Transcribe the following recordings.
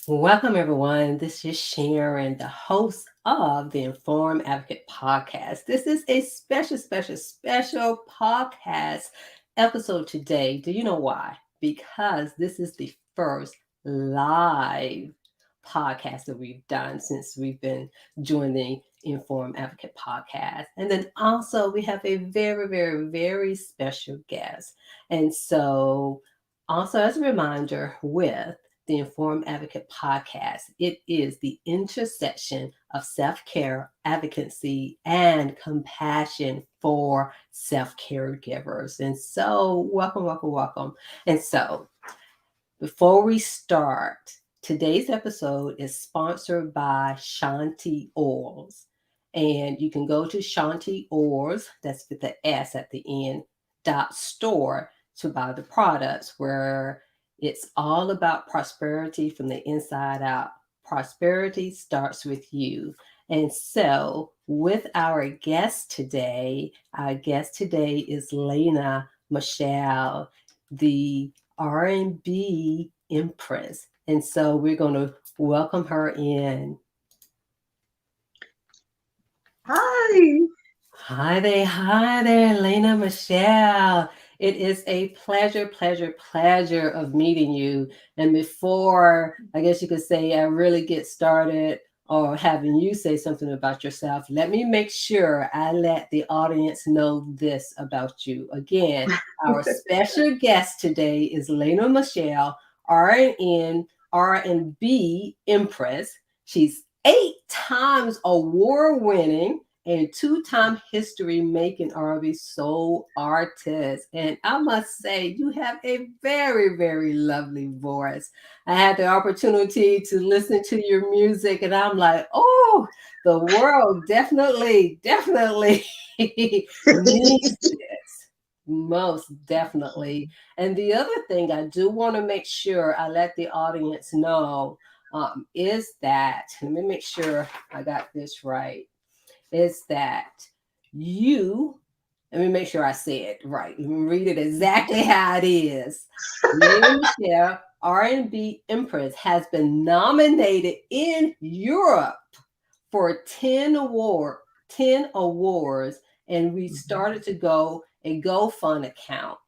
Welcome, everyone. This is Sharon, the host of the Informed Advocate podcast. This is a special podcast episode today. Do you know why? Because this is the first live podcast that we've done since we've been doing the Informed Advocate podcast. And then also, we have a very special guest. And so, also as a reminder, with the Informed Advocate podcast. It is the intersection of self care, advocacy, and compassion for self caregivers. And so, welcome. And so, before we start, today's episode is sponsored by Shanti Oils. And you can go to Shanti Oils, that's with the S at the end, .store to buy the products where it's all about prosperity from the inside out. Prosperity starts with you. And so, with our guest today is Lena Michelle, the R&B Empress. And so we're going to welcome her in. Hi. Hi there, Lena Michelle. It is a pleasure of meeting you. And before, I guess you could say, I really get started or having you say something about yourself, let me make sure I let the audience know this about you. Again, our special guest today is Lena Michelle, R&B Empress. She's 8 times award winning and 2-time history making R&B soul artist. And I must say, you have a very lovely voice. I had the opportunity to listen to your music, and I'm like, oh, the world definitely needs this. Most definitely. And the other thing I do want to make sure I let the audience know is that, let me make sure I got this right, is that you, let me make sure I say it right. Let me read it exactly how it is. Lena Michelle, R&B Empress, has been nominated in Europe for 10 awards, and we started to go a GoFund account.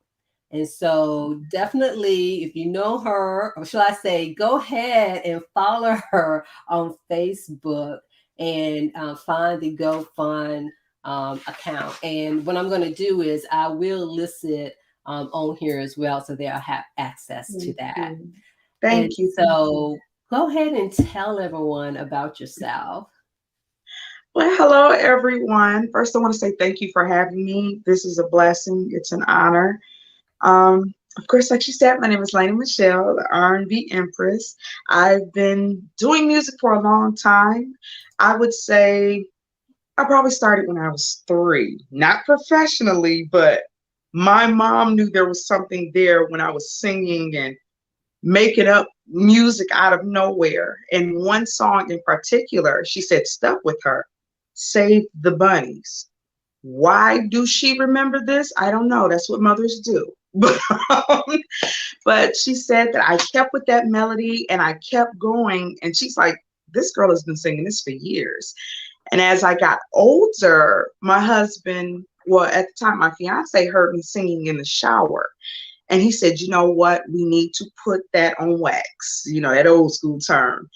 And so definitely, if you know her, or shall I say, go ahead and follow her on Facebook and find the GoFund account. And what I'm going to do is I will list it on here as well, so they'll have access to Thank that. you. And Thank you. Thank you. so go ahead and tell everyone about yourself. Well, hello, everyone. First, I want to say thank you for having me. This is a blessing. It's an honor. Of course, like you said, my name is Lena Michelle, the R&B Empress. I've been doing music for a long time. I would say I probably started when I was 3, not professionally, but my mom knew there was something there when I was singing and making up music out of nowhere. And one song in particular, she said stuck with her, Save the Bunnies. Why do she remember this? I don't know. That's what mothers do. um, but she said that I kept with that melody and I kept going. And she's like, this girl has been singing this for years. And as I got older, my husband, well, at the time, my fiance heard me singing in the shower. And he said, you know what? We need to put that on wax, that old school term.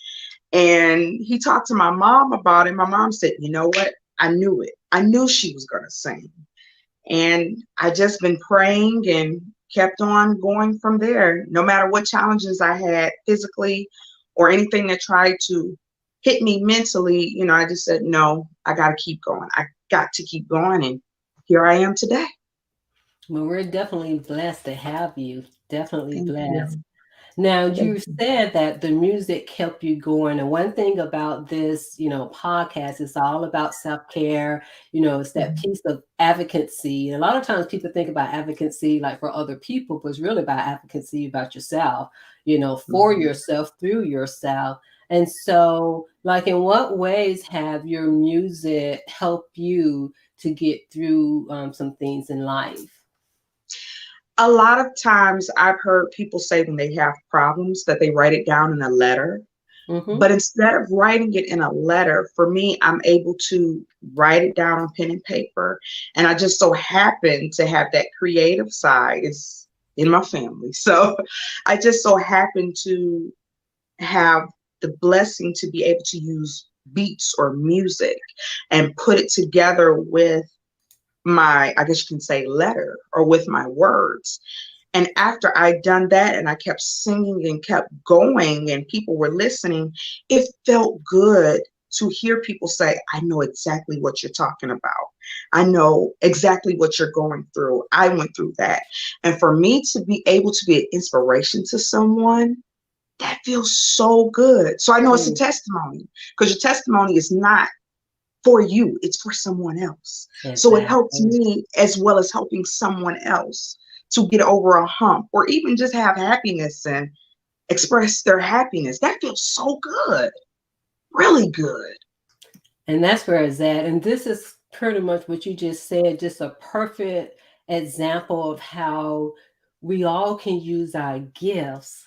And he talked to my mom about it. My mom said, you know what? I knew it. I knew she was going to sing. And I just been praying and kept on going from there. No matter what challenges I had physically or anything that tried to hit me mentally, I just said, no, I got to keep going. I got to keep going. And here I am today. Well, we're definitely blessed to have you. Definitely Thank blessed. you. Now, Thank you you. said that the music kept you going. And one thing about this, podcast is all about self-care. It's that Mhm. piece of advocacy. And a lot of times people think about advocacy like for other people, but it's really about advocacy about yourself, for Mhm. yourself, through yourself. And so, like, in what ways have your music helped you to get through some things in life? A lot of times I've heard people say when they have problems that they write it down in a letter. Mm-hmm. But instead of writing it in a letter, for me, I'm able to write it down on pen and paper. And I just so happen to have that creative side is in my family. So I just so happen to have the blessing to be able to use beats or music and put it together with my, I guess you can say, letter or with my words. And after I'd done that and I kept singing and kept going and people were listening, it felt good to hear people say, I know exactly what you're talking about. I know exactly what you're going through. I went through that. And for me to be able to be an inspiration to someone, that feels so good. So I know it's a Mm, testimony because your testimony is not for you, it's for someone else. So it helps exactly. me as well as helping someone else to get over a hump or even just have happiness and express their happiness. That feels so good, really good. And that's where it's at. And this is pretty much what you just said, just a perfect example of how we all can use our gifts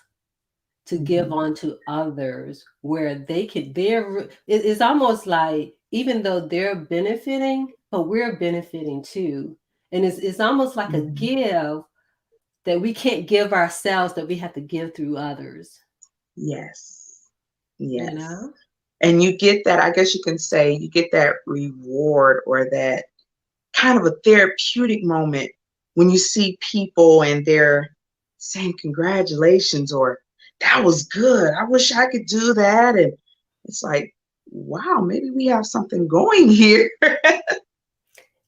to give Mhm, on to others where they could it's almost like even though they're benefiting, but we're benefiting too. And it's almost like a mhm. give that we can't give ourselves, that we have to give through others, Yes, you yes. know. And you get that, I guess you can say, you get that reward or that kind of a therapeutic moment when you see people and they're saying congratulations or that was good. I wish I could do that. And it's like, wow, maybe we have something going here.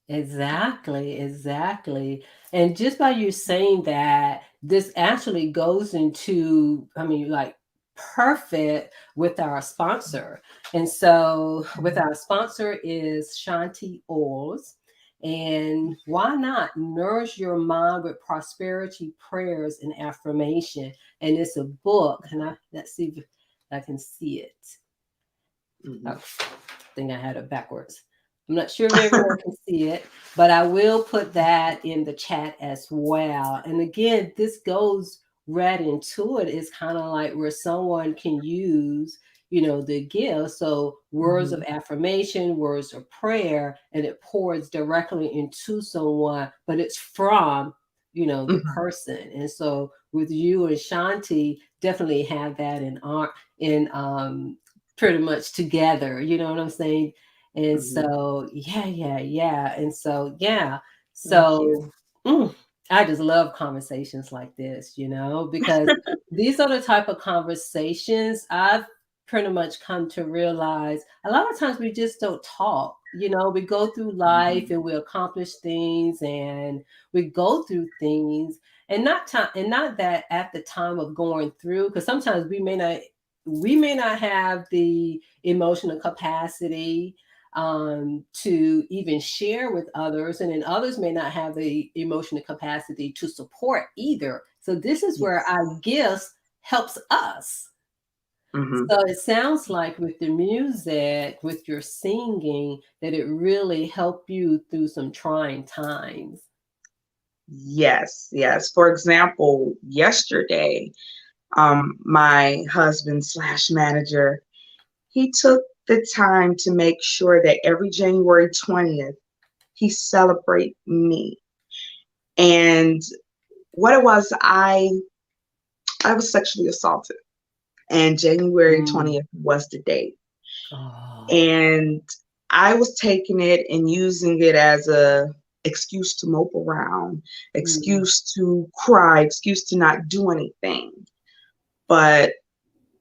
Exactly, exactly. And just by you saying that, this actually goes into, I mean, like perfect with our sponsor. And so, with our sponsor is Shanti Oils. And why not nourish your mind with prosperity prayers and affirmation? And it's a book. And let's see if I can see it. Oh, Mhm. I think I had it backwards. I'm not sure if everyone can see it, but I will put that in the chat as well. And again, this goes right into it. It's kind of like where someone can use, the gift. So words of Mhm. affirmation, words of prayer, and it pours directly into someone, but it's from, the Mhm. person. And so with you and Shanti, definitely have that in pretty much together, you know what I'm saying? And Mhm. so, yeah, yeah, yeah. And so, yeah. Thank So, you. mm, I just love conversations like this, because these are the type of conversations I've pretty much come to realize a lot of times we just don't talk. We go through life Mhm. and we accomplish things and we go through things and not that at the time of going through, because sometimes we may not have the emotional capacity to even share with others, and then others may not have the emotional capacity to support either. So this is where Yes. our gifts helps us. Mhm. So it sounds like with the music, with your singing, that it really helped you through some trying times. Yes, yes. For example, yesterday, my husband slash manager, he took the time to make sure that every January 20th, he celebrate me. And what it was, I was sexually assaulted, and January Mm. 20th was the date. Oh. And I was taking it and using it as a excuse to mope around, Mm. excuse to cry, excuse to not do anything. But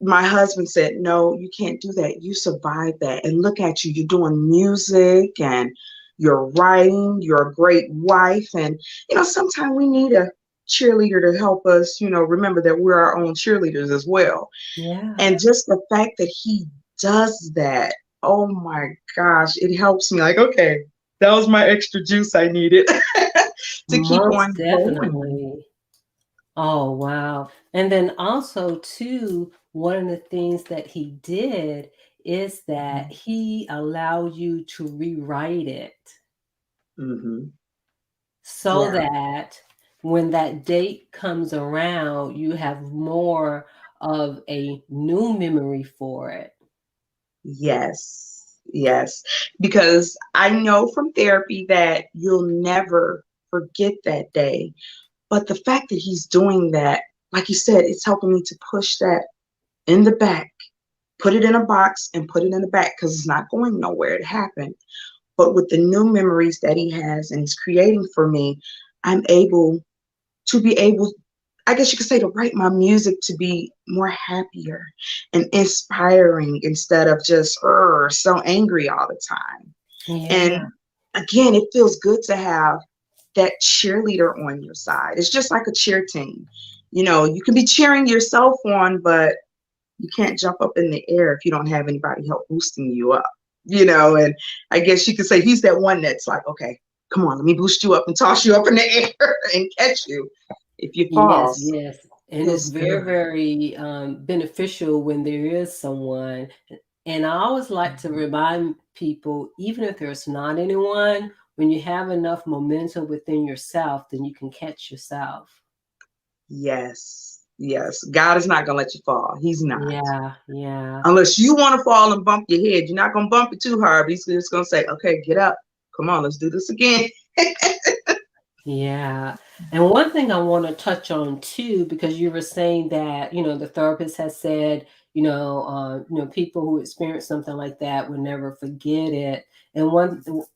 my husband said, no, you can't do that. You survived that. And look at you. You're doing music and you're writing. You're a great wife. And, sometimes we need a cheerleader to help us, remember that we're our own cheerleaders as well. Yeah. And just the fact that he does that, oh my gosh, it helps me. Like, okay, that was my extra juice I needed to keep Most on going. definitely. Oh, wow. And then also, too, one of the things that he did is that Mhm. he allowed you to rewrite it Mhm. so Yeah. that when that date comes around, you have more. of a new memory for it. Yes, yes. Because I know from therapy that you'll never forget that day. But the fact that he's doing that, like you said, it's helping me to push that in the back, put it in a box and put it in the back because it's not going nowhere. It happened. But with the new memories that he has and he's creating for me, I'm able to be able, I guess you could say, to write my music to be more happier and inspiring instead of just so angry all the time. And Yeah. again, it feels good to have that cheerleader on your side. It's just like a cheer team. You can be cheering yourself on, but you can't jump up in the air if you don't have anybody help boosting you up. And I guess you could say he's that one that's like, okay, come on, let me boost you up and toss you up in the air and catch you if you fall. Yes, So yes. it And it's feels very, good. very beneficial when there is someone. And I always like to remind people, even if there's not anyone, when you have enough momentum within yourself, then you can catch yourself. Yes, yes. God is not going to let you fall. He's not. Yeah, yeah. Unless you want to fall and bump your head, you're not going to bump it too hard. But he's just going to say, okay, get up. Come on, let's do this again. Yeah. And one thing I want to touch on too, because you were saying that, the therapist has said, people who experience something like that would never forget it. And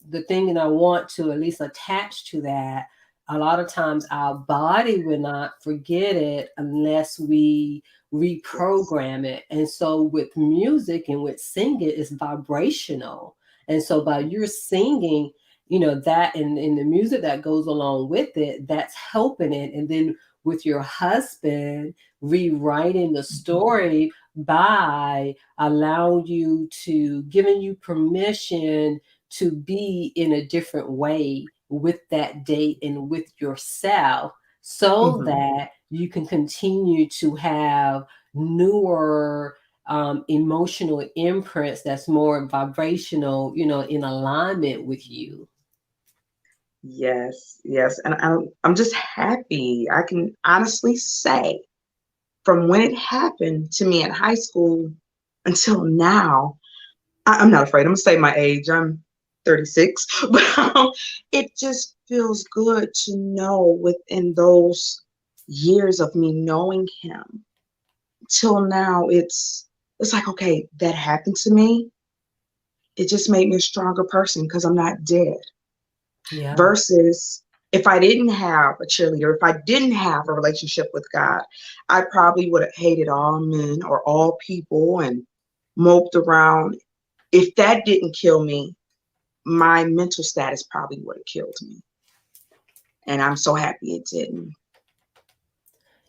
the thing that I want to at least attach to that, a lot of times our body will not forget it unless we Yes. reprogram it. And so with music and with singing, it's vibrational. And so by your singing, that and the music that goes along with it, that's helping it. And then with your husband rewriting the story by allowing you to giving you permission to be in a different way with that date and with yourself, so Hmm. that you can continue to have newer emotional imprints that's more vibrational, in alignment with you. Yes, yes. And I'm just happy. I can honestly say from when it happened to me in high school until now, I'm not afraid. I'm going to say my age. I'm 36. But it just feels good to know within those years of me knowing him till now, it's like, okay, that happened to me. It just made me a stronger person because I'm not dead. Yeah. Versus if I didn't have a cheerleader, if I didn't have a relationship with God, I probably would have hated all men or all people and moped around. If that didn't kill me, my mental status probably would have killed me. And I'm so happy it didn't.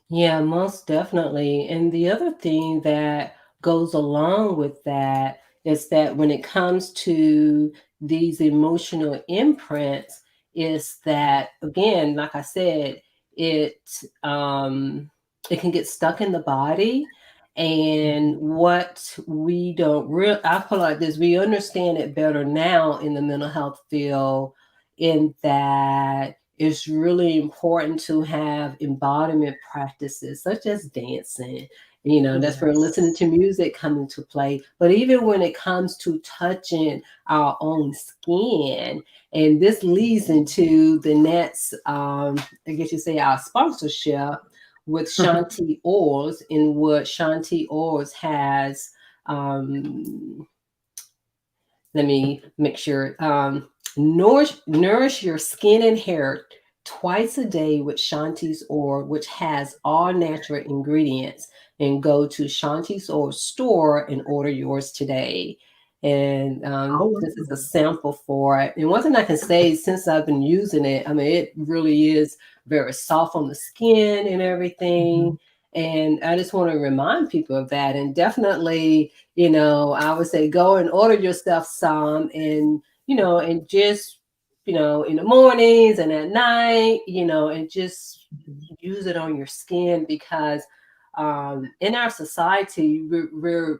Yeah, most definitely. And the other thing that goes along with that is that when it comes to these emotional imprints, is that again, like I said, it it can get stuck in the body. And Mhm. what we don't real I feel like this, we understand it better now in the mental health field, in that it's really important to have embodiment practices such as dancing. That's where listening Yes. to music come into play. But even when it comes to touching our own skin, and this leads into the next, I guess you say, our sponsorship with Shanti Oils, in what Shanti Oils has. Um, Let me make sure. Nourish your skin and hair twice a day with Shanti's Oil, which has all natural ingredients. And go to Shanti's Oil store and order yours today. And Oh, this is a wow. sample for it. And one thing I can say, since I've been using it, I mean, it really is very soft on the skin and everything. Mhm. And I just want to remind people of that. And definitely, I would say go and order yourself some, and, and just, in the mornings and at night, and just Mhm. use it on your skin, because in our society, we're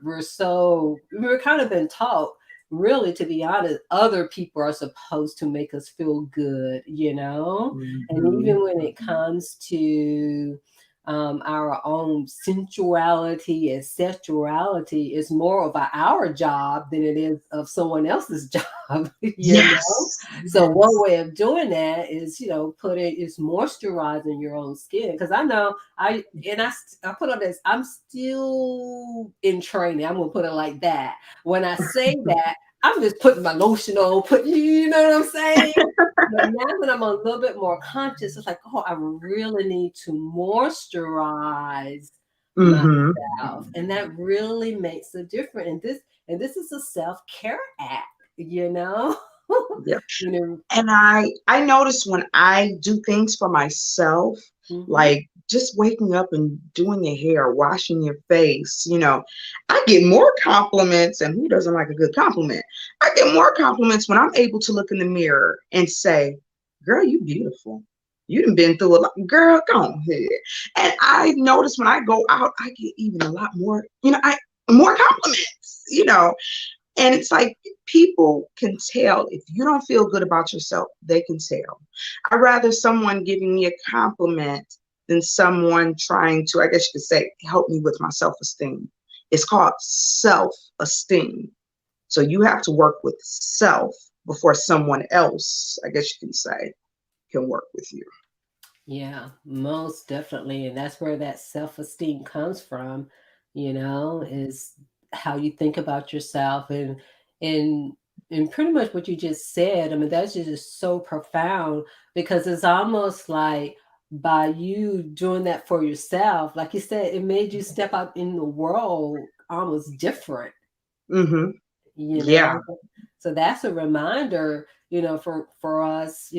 kind of been taught, really, to be honest, other people are supposed to make us feel good, and Mhm. even when it Mhm. comes to our own sensuality and sexuality is more of our job than it is of someone else's job, you know? Yes. So one Yes. way of doing that is, is moisturizing your own skin. Cause I know I put on this, I'm still in training. I'm gonna put it like that. When I say that, I'm just putting my lotion on, you know what I'm saying? But now that I'm a little bit more conscious, it's like, oh, I really need to moisturize Mm-hmm. myself. And that really makes a difference. And this is a self-care act, you know? Yep. you know, And I notice when I do things for myself, hmm like just waking up and doing your hair, washing your face, I get more compliments, and who doesn't like a good compliment? I get more compliments when I'm able to look in the mirror and say, "Girl, you beautiful. You done been through a lot. Girl, go ahead." And I notice when I go out, I get even a lot more, I more compliments. And it's like people can tell if you don't feel good about yourself, they can tell. I'd rather someone giving me a compliment than someone trying to, I guess you could say, help me with my self esteem. It's called self esteem. So you have to work with self before someone else, I guess you can say, can work with you. Yeah, most definitely. And that's where that self-esteem comes from, is how you think about yourself and and pretty much what you just said. I mean, that's just so profound because it's almost like by you doing that for yourself, like you said, it made you step out in the world almost different, Mm-hmm. you Yeah, know. So that's a reminder, for us,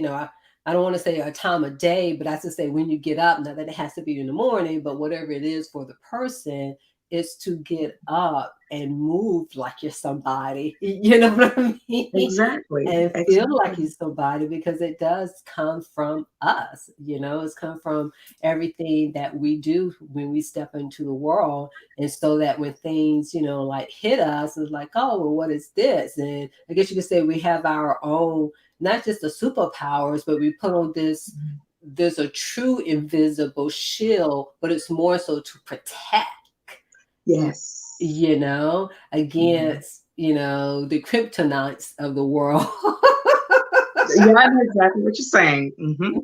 I don't want to say a time of day, but I should say when you get up, not that it has to be in the morning, but whatever it is for the person, is to get up and move like you're somebody. You know what I mean? exactly. And feel like Exactly. you're somebody because it does come from us, it's come from everything that we do when we step into the world. And so that when things, like hit us, it's like, oh, well, what is this? And I guess you could say we have our own, not just the superpowers, but we put on this, there's a true invisible shield, but it's more so to protect, Yes. Mhm. against, the kryptonites of the world. Yeah, I know exactly what you're saying. Hmm.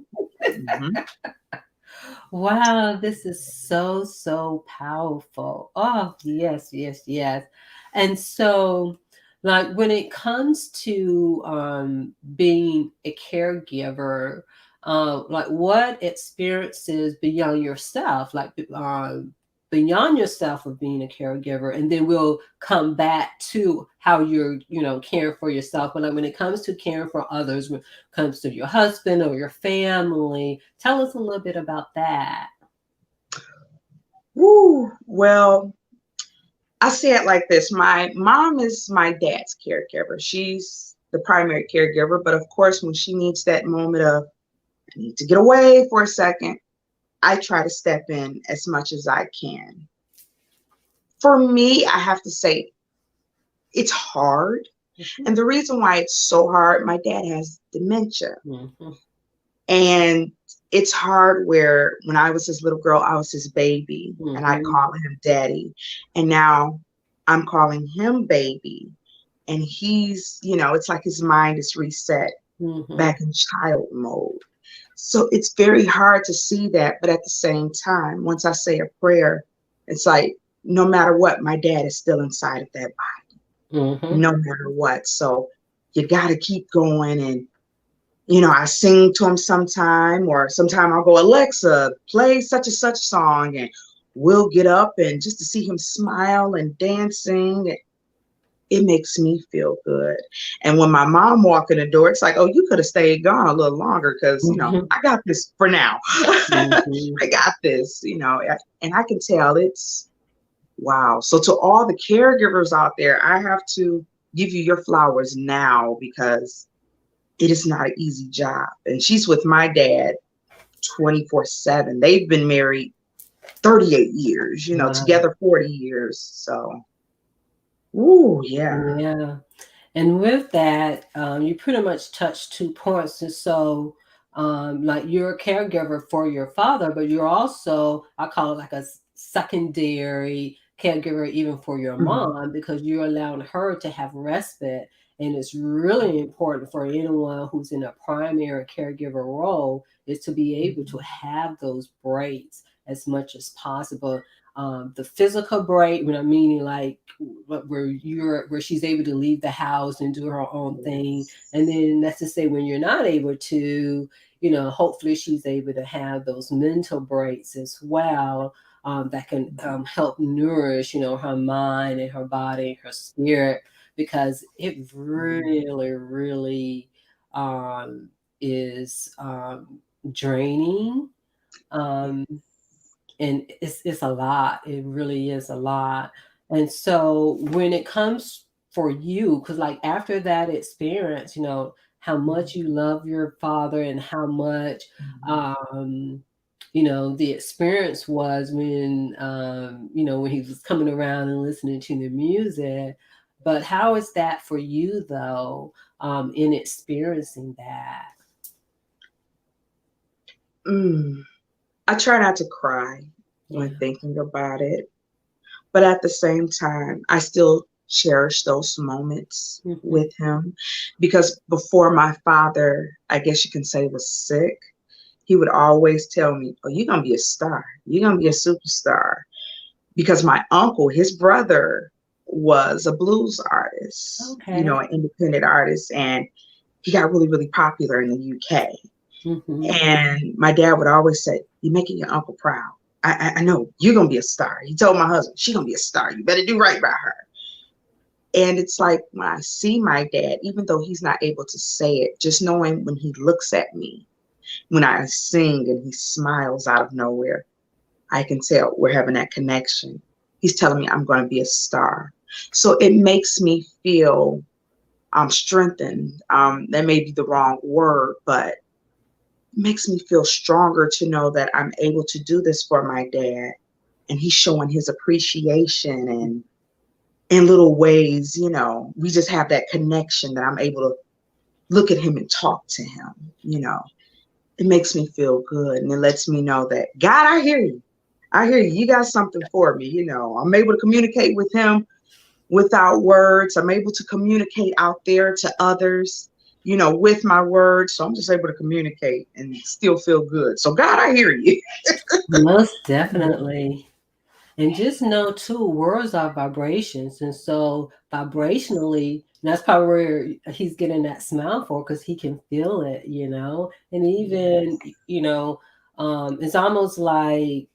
Wow, this is so, so powerful. Oh, yes, yes, yes. And so, like, when it comes to being a caregiver, like, what experiences beyond yourself, like, beyond yourself of being a caregiver, and then we'll come back to how you're, caring for yourself. But like, when it comes to caring for others, when it comes to your husband or your family, tell us a little bit about that. Woo. Well, I say it like this. My mom is my dad's caregiver. She's the primary caregiver. But of course, when she needs that moment of, I need to get away for a second, I try to step in as much as I can. For me, I have to say it's hard. Mhm, And the reason why it's so hard, my dad has dementia. mhm, And it's hard where when I was his little girl, I was his baby and I mhm, call him daddy. And now I'm calling him baby. And it's like his mind is reset mhm. back in child mode. So it's very hard to see that. But at the same time, once I say a prayer, it's like no matter what, my dad is still inside of that body, Mhm. no matter what. So you got to keep going. And I sing to him sometime, or sometime I'll go, Alexa, play such and such song, and we'll get up and just to see him smile and dancing, it makes me feel good. And when my mom walked in the door, it's like, oh, you could have stayed gone a little longer because, Mhm. I got this for now. Mhm. I got this, and I can tell it's wow. So to all the caregivers out there, I have to give you your flowers now because it is not an easy job. And she's with my dad 24/7. They've been married 38 years, Wow. together 40 years. So, ooh, yeah. Yeah. And with that, you pretty much touched 2 points. And so, like you're a caregiver for your father, but you're also, I call it like a secondary caregiver even for your Mhm. mom, because you're allowing her to have respite. And it's really important for anyone who's in a primary caregiver role is to be able to have those breaks as much as possible. The physical break, when I'm meaning like where she's able to leave the house and do her own thing, Yes. and then that's to say when you're not able to, hopefully she's able to have those mental breaks as well, that can help nourish, her mind and her body and her spirit, because it really, really um, is draining. Um, and it's a lot. It really is a lot. And so when it comes for you, because like after that experience, how much you love your father and how much um the experience was when when he was coming around and listening to the music. But how is that for you though, in experiencing that? Mm. I try not to cry when Yeah. thinking about it, but at the same time, I still cherish those moments Hmm. with him because before my father, I guess you can say, was sick, he would always tell me, "Oh, you're gonna be a star. You're gonna be a superstar." Because my uncle, his brother, was a blues artist, Okay. an independent artist, and he got really, really popular in the UK. Hmm. And my dad would always say, "You're making your uncle proud. I know you're gonna be a star." He told my husband, "She's gonna be a star. You better do right by her." And it's like when I see my dad, even though he's not able to say it, just knowing when he looks at me, when I sing and he smiles out of nowhere, I can tell we're having that connection. He's telling me I'm going to be a star. So it makes me feel strengthened. That may be the wrong word, but it makes me feel stronger to know that I'm able to do this for my dad. And he's showing his appreciation and in little ways, we just have that connection that I'm able to look at him and talk to him. It makes me feel good and it lets me know that God, I hear you. I hear you. You got something for me. I'm able to communicate with him without words. I'm able to communicate out there to others, with my words. So I'm just able to communicate and still feel good. So God, I hear you. Most definitely. And just know too, words are vibrations. And so vibrationally, and that's probably where he's getting that smile for, because he can feel it. And even, you know, it's almost like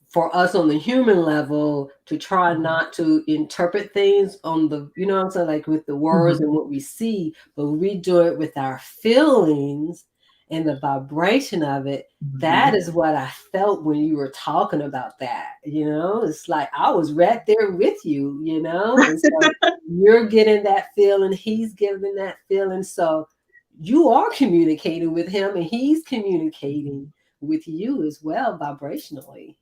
for us on the human level to try not to interpret things on the, what I'm saying, like with the words Mhm. and what we see, but we do it with our feelings and the vibration of it. That Mhm. is what I felt when you were talking about that. It's like I was right there with you. And so you're getting that feeling, he's giving that feeling. So you are communicating with him and he's communicating with you as well vibrationally.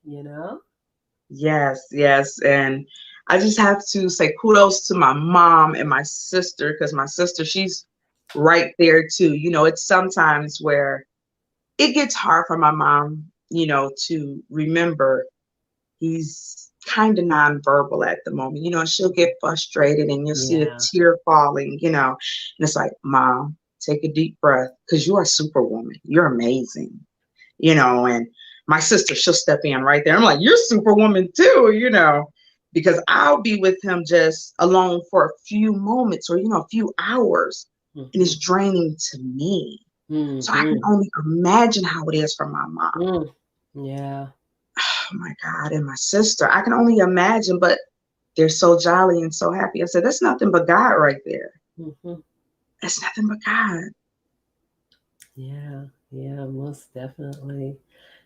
Yes, yes. And I just have to say kudos to my mom and my sister because my sister, she's right there too. It's sometimes where it gets hard for my mom, to remember he's kind of nonverbal at the moment. She'll get frustrated and you'll see a Yeah. tear falling. And it's like, Mom, take a deep breath because you're a superwoman. You're amazing. And my sister, she'll step in right there. I'm like, you're superwoman too, because I'll be with him just alone for a few moments or, a few hours and Mhm. it's draining to me. So I can Mhm. only imagine how it is for my mom. Mm. Yeah. Oh my God, and my sister. I can only imagine, but they're so jolly and so happy. I said, that's nothing but God right there. Mhm. That's nothing but God. Yeah. Yeah, most definitely.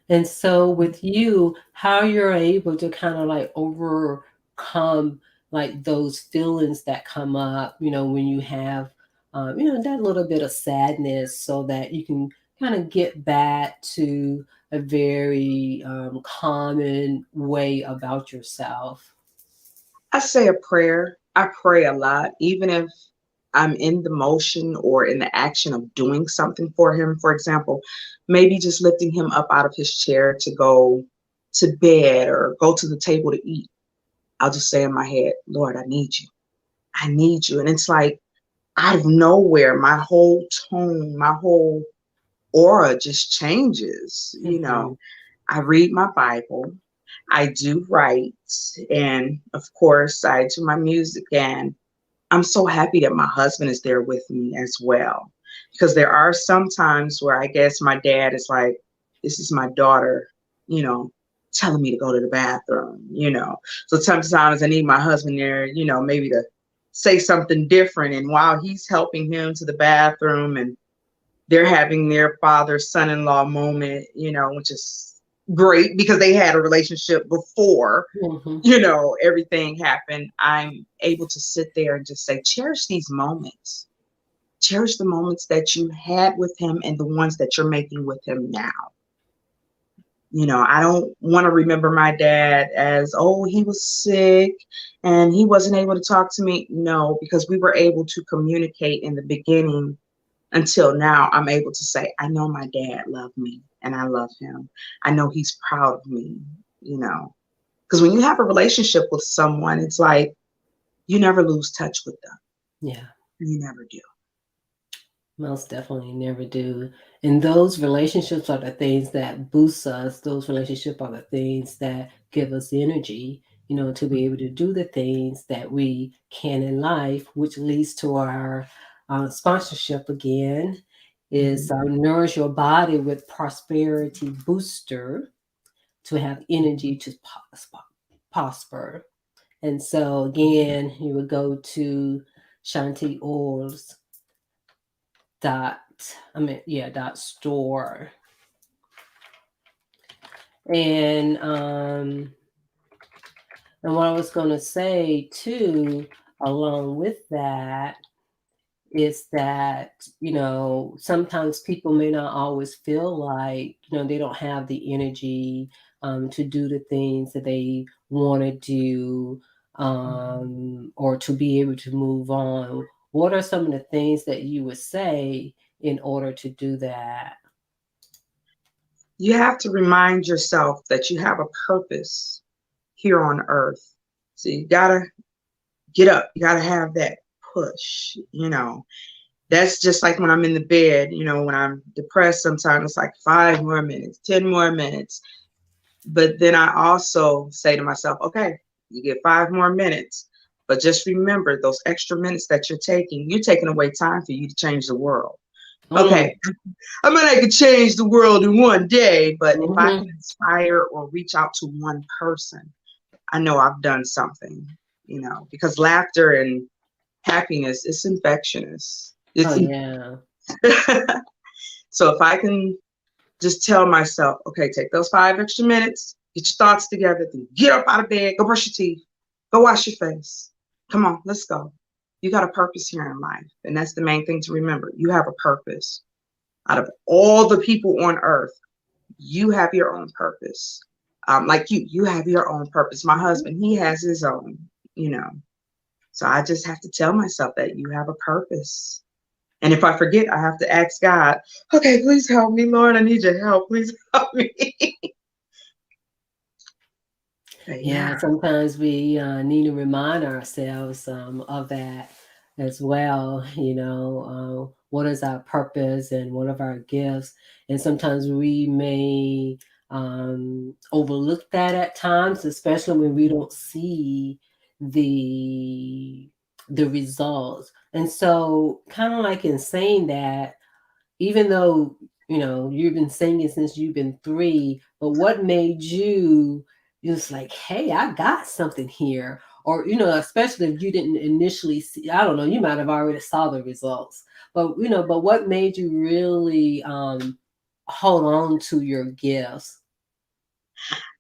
And so with you, how you're able to kind of like overcome like those feelings that come up, when you have, that little bit of sadness so that you can kind of get back to a very common way about yourself. I say a prayer. I pray a lot, even if I'm in the motion or in the action of doing something for him, for example, maybe just lifting him up out of his chair to go to bed or go to the table to eat, I'll just say in my head, Lord, I need you. I need you. And it's like out of nowhere, my whole tone, my whole aura just changes. Hmm. I read my Bible, I do write, and of course, I do my music. And I'm so happy that my husband is there with me as well. Because there are some times where I guess my dad is like, this is my daughter, you know, telling me to go to the bathroom. So sometimes I need my husband there, maybe to say something different. And while he's helping him to the bathroom and they're having their father son in law moment, which is great because they had a relationship before Hmm. everything happened. I'm able to sit there and just say, cherish these moments. Cherish the moments that you had with him and the ones that you're making with him now. I don't want to remember my dad as, oh, he was sick and he wasn't able to talk to me. No, because we were able to communicate in the beginning until now. I'm able to say, I know my dad loved me and I love him. I know he's proud of me, you know. Because when you have a relationship with someone, it's like you never lose touch with them. Yeah. You never do. Most definitely never do. And those relationships are the things that boost us. Those relationships are the things that give us energy, to be able to do the things that we can in life, which leads to our sponsorship again, is Mhm. nourish your body with prosperity booster to have energy to prosper. And so again, you would go to Shanti Oils dot dot store. And um and what I was going to say too along with that is that sometimes people may not always feel like they don't have the energy to do the things that they want to do, or to be able to move on. What are some of the things that you would say in order to do that? You have to remind yourself that you have a purpose here on earth. So you gotta get up. You gotta have that push. That's just like when I'm in the bed, when I'm depressed, sometimes it's like 5 more minutes, 10 more minutes. But then I also say to myself, okay, you get 5 more minutes. But just remember those extra minutes that you're taking away time for you to change the world. Mm. Okay, I mean, I could change the world in one day, but if I Hmm. can inspire or reach out to one person, I know I've done something, because laughter and happiness is infectious. Oh It's yeah. so if I can just tell myself, okay, take those 5 extra minutes, get your thoughts together, then get up out of bed, go brush your teeth, go wash your face. Come on, let's go. You got a purpose here in life. And that's the main thing to remember. You have a purpose. Out of all the people on earth, you have your own purpose. Like you have your own purpose. My husband, he has his own, you know. So I just have to tell myself that you have a purpose. And if I forget, I have to ask God, okay, please help me, Lord. I need your help. Please help me. But Yeah, yeah. sometimes we need to remind ourselves of that as well. What is our purpose and what are our gifts? And sometimes we may overlook that at times, especially when we don't see the the results. And so, kind of like in saying that, even though you've been singing since you've been 3, but what made you just like, hey, I got something here? Or especially if you didn't initially see, I don't know, you might have already saw the results, but what made you really hold on to your gifts?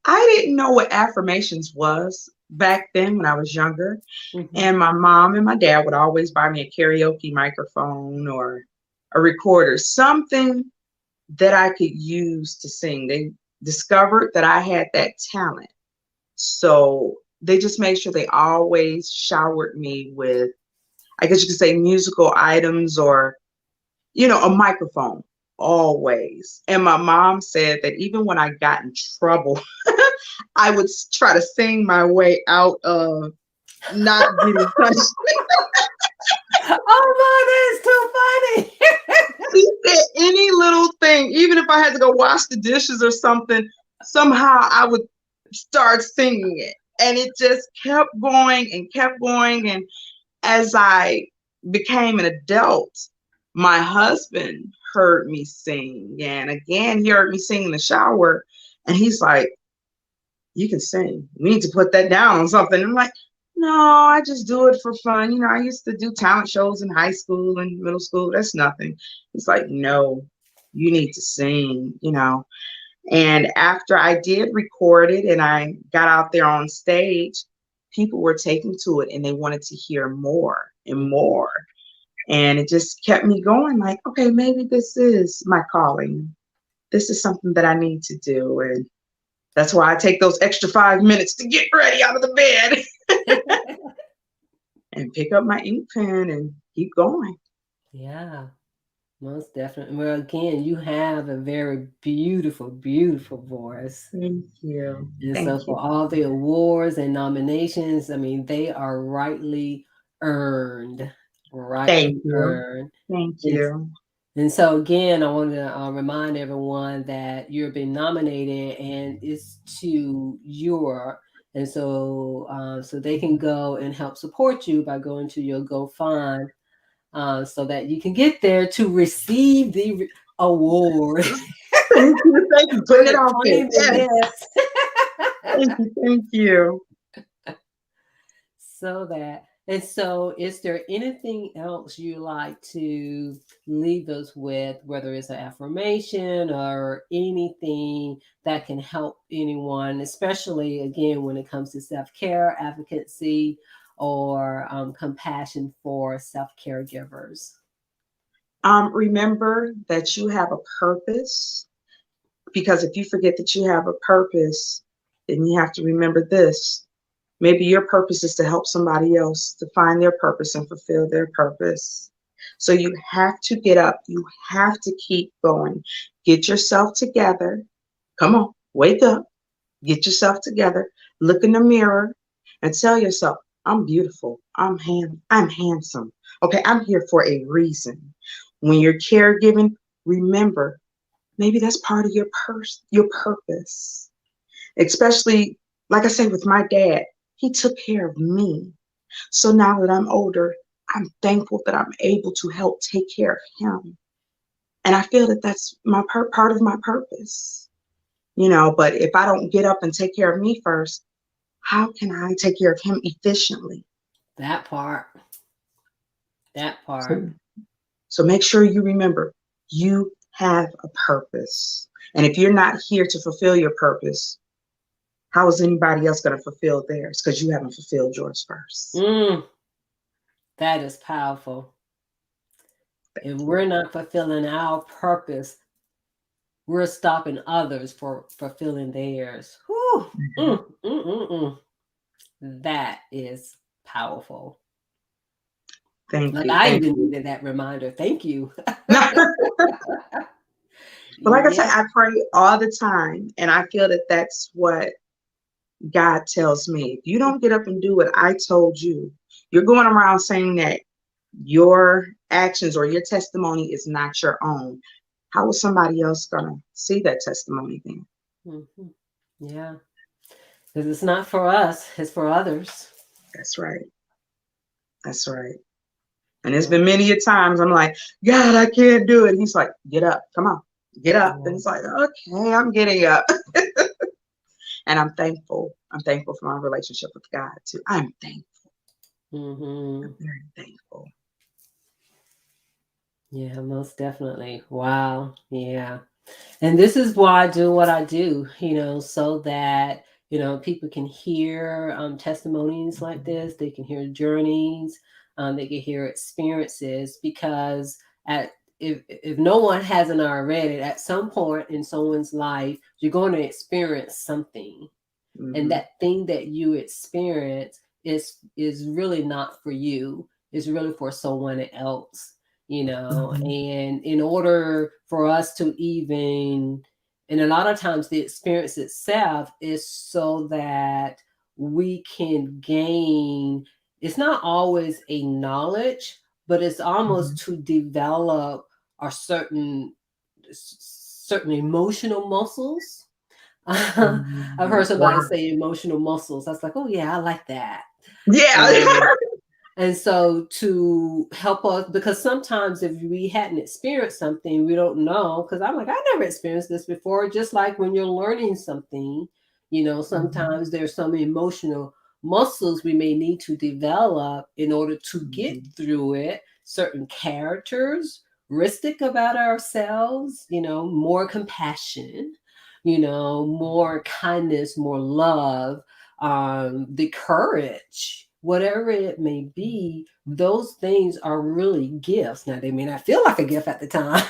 I didn't know what affirmations was back then when I was younger. Hmm. And my mom and my dad would always buy me a karaoke microphone or a recorder, something that I could use to sing. They discovered that I had that talent. So they just made sure they always showered me with I guess you could say musical items or, a microphone always. And my mom said that even when I got in trouble, I would try to sing my way out of not getting punished. Oh my, that is too funny. She said any little thing, even if I had to go wash the dishes or something, somehow I would start singing it. And it just kept going and kept going. And as I became an adult, my husband heard me sing. And again, he heard me sing in the shower. And he's like, you can sing. We need to put that down on something. I'm like, no, I just do it for fun. I used to do talent shows in high school and middle school. That's nothing. He's like, no, you need to sing. And after I did record it and I got out there on stage, people were taking to it and they wanted to hear more and more. And it just kept me going like, okay, maybe this is my calling. This is something that I need to do. And that's why I take those extra 5 minutes to get ready out of the bed and pick up my ink pen and keep going. Yeah, most definitely. Well, again, you have a very beautiful, beautiful voice. Thank you. And so Thank for you. all the awards and nominations, I mean, they are rightly earned, rightly Thank you. earned. Thank And, you. and so again, I want to remind everyone that you're being nominated and it's to your, and so they can go and help support you by going to your GoFund, so that you can get there to receive the award. Thank you. Thank you. Putting it We're out there. claiming Yes. this. Thank you. Thank you. So that, and so is there anything else you like to leave us with, whether it's an affirmation or anything that can help anyone, especially again when it comes to self-care, advocacy, or compassion for self-caregivers? Remember that you have a purpose, because if you forget that you have a purpose, then you have to remember this. Maybe your purpose is to help somebody else to find their purpose and fulfill their purpose. So you have to get up. You have to keep going. Get yourself together. Come on, wake up. Get yourself together. Look in the mirror and tell yourself, I'm beautiful. I'm handsome. Okay, I'm here for a reason. When you're caregiving, remember, maybe that's part of your purpose. Especially, like I say, with my dad, he took care of me. So now that I'm older, I'm thankful that I'm able to help take care of him. And I feel that that's my part of my purpose. But if I don't get up and take care of me first, how can I take care of him efficiently? That part, that part. So, so make sure you remember you have a purpose. And if you're not here to fulfill your purpose, how is anybody else going to fulfill theirs? Because you haven't fulfilled yours first. Mm, that is powerful. If we're not fulfilling our purpose, we're stopping others for fulfilling theirs. Whew. Mhm. Mm, mm, mm, mm. That is powerful. Thank Like you. I Thank even you. needed that reminder. Thank you. But like I said, Yeah, I pray all the time. And I feel that that's what God tells me. If you don't get up and do what I told you, you're going around saying that your actions or your testimony is not your own. How is somebody else going to see that testimony then? hmm, yeah. Because it's not for us; it's for others. That's right. That's right. And there's Yeah, been many a times I'm like, God, I can't do it. He's like, get up. Come on. Get up. And yeah, it's like, okay, I'm getting up. And I'm thankful. I'm thankful for my relationship with God too. I'm thankful. hmm, I'm very thankful. yeah. Most definitely. Wow. Yeah. And this is why I do what I do, so that, people can hear testimonies like this, they can hear journeys, they can hear experiences, because if no one hasn't already, at some point in someone's life, you're going to experience something. And Hmm. that thing that you experience is really not for you. is really for someone else, Mhm. and in order for us to even, and a lot of times the experience itself is so that we can gain, it's not always a knowledge, but it's almost Mhm. to develop our certain emotional muscles. I've heard somebody Wow. say emotional muscles. I was like, oh yeah, I like that. Yeah. Um, and so to help us, because sometimes if we hadn't experienced something, we don't know. Because I'm like, I never experienced this before. Just like when you're learning something, Mhm. sometimes there's some emotional muscles we may need to develop in order to get Mhm. through it. Certain characteristic about ourselves, more compassion, more kindness, more love, the courage, whatever it may be, those things are really gifts. Now, they may not feel like a gift at the time.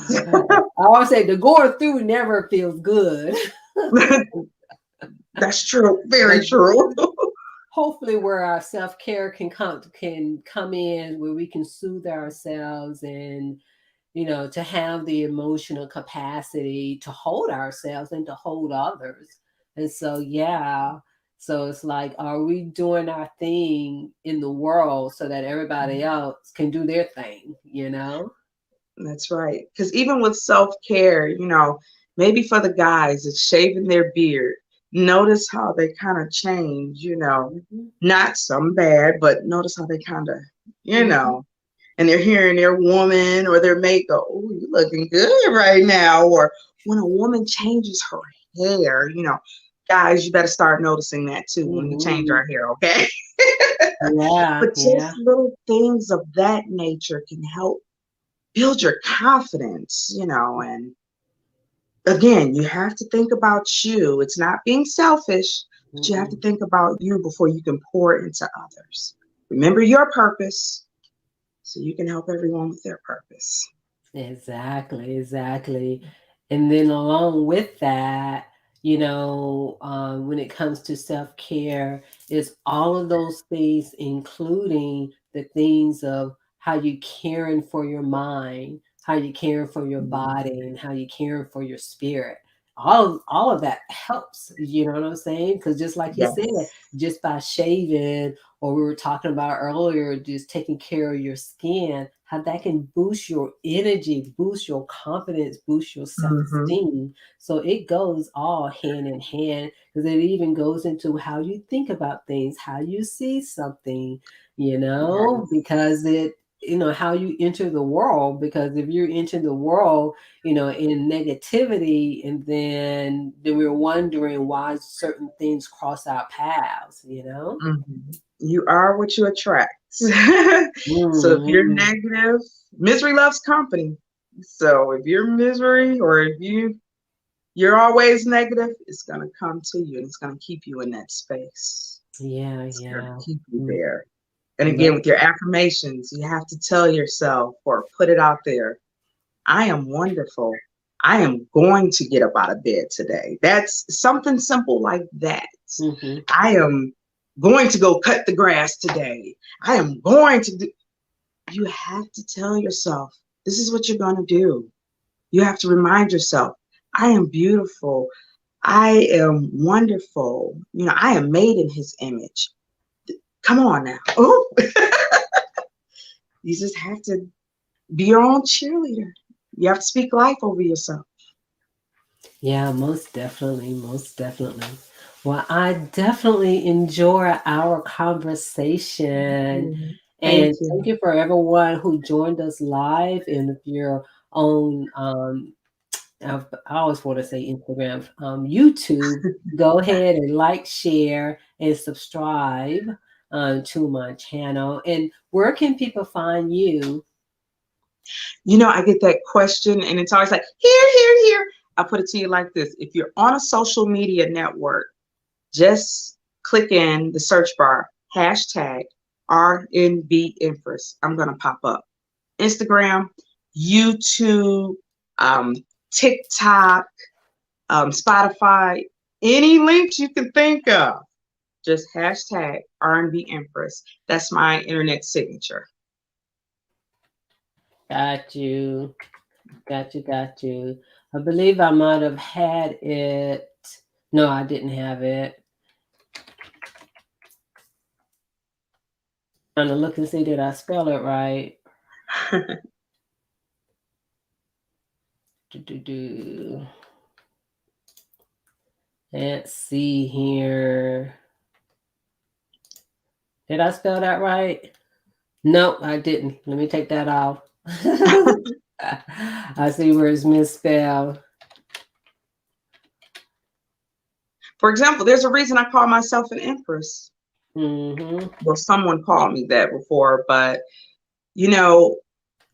Yes. I always say the going through never feels good. That's true. Very And true. hopefully where our self-care can come in, where we can soothe ourselves and to have the emotional capacity to hold ourselves and to hold others. And so, yeah. So it's like, are we doing our thing in the world so that everybody else can do their thing? That's right. Because even with self-care, maybe for the guys, it's shaving their beard. Notice how they kind of change. Hmm. Not some bad, but notice how they kind of, you Hmm. know, and they're hearing their woman or their mate go, "Oh, you looking good right now." Or when a woman changes her hair, guys, you better start noticing that too when we change Hmm. our hair, okay? Yeah, But yeah. just little things of that nature can help build your confidence. And again, you have to think about you. It's not being selfish, but you have to Mm-mm. think about you before you can pour into others. Remember your purpose so you can help everyone with their purpose. Exactly, exactly. And then along with that, when it comes to self-care, is all of those things, including the things of how you caring for your mind, how you caring for your Mhm. body, and how you caring for your spirit. All of that helps, you know what I'm saying? Because just like you said, Yes. just by shaving, or we were talking about earlier, just taking care of your skin, how that can boost your energy, boost your confidence, boost your self Hmm. esteem. So it goes all hand in hand because it even goes into how you think about things, how you see something, Yes. because how you enter the world. Because if you're entering the world, in negativity, and then we're wondering why certain things cross our paths. Hmm. You are what you attract. So if you're Mhm. negative, misery loves company. So if you're misery or if you're always negative, it's gonna come to you and it's gonna keep you in that space. Yeah, It's gonna yeah. keep you Mm. there. And Yep. again, with your affirmations, you have to tell yourself or put it out there. I am wonderful. I am going to get up out of bed today. That's something simple like that. Mhm. I am going to go cut the grass today. I am going to do. You have to tell yourself, this is what you're going to do. You have to remind yourself, I am beautiful. I am wonderful. I am made in his image. Come on now. Oh, you just have to be your own cheerleader. You have to speak life over yourself. Yeah, most definitely, most definitely. Well, I definitely enjoy our conversation. Mhm. Thank And you. thank you for everyone who joined us live. And if you're on, I always want to say Instagram, YouTube, go ahead and like, share, and subscribe to my channel. And where can people find you? I get that question, and it's always like, here, here, here. I'll put it to you like this. If you're on a social media network, just click in the search bar, hashtag RNB Empress. I'm going to pop up. Instagram, YouTube, um, TikTok, Spotify, any links you can think of. just hashtag R&B Empress. That's my internet signature. Got you. Got you. Got you. I believe I might have had it. No, I didn't have it. Trying to look and see did I spell it right. Do, do, do. Let's see here. Did I spell that right? Nope, I didn't. Let me take that off. I see where it's misspelled. For example, there's a reason I call myself an empress. Mm-hmm. Well, someone called me that before, but you know,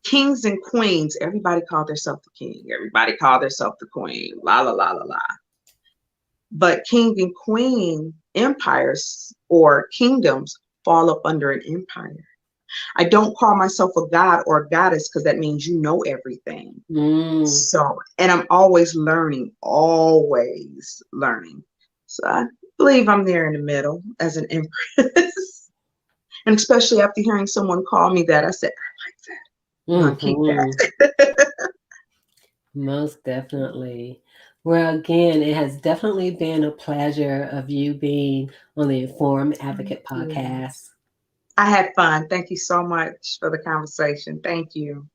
kings and queens, everybody called themselves the king. Everybody called themselves the queen. La la la la la. But king and queen empires or kingdoms fall up under an empire. I don't call myself a god or a goddess because that means you know everything. Mm. So, and I'm always learning, always learning. So I believe I'm there in the middle as an empress. And especially after hearing someone call me that, I said, I like that. I'm going to keep Mm-hmm. that. Most definitely. Well, again, it has definitely been a pleasure of you being on the Informed Advocate Yeah. podcast. I had fun. Thank you so much for the conversation. Thank you.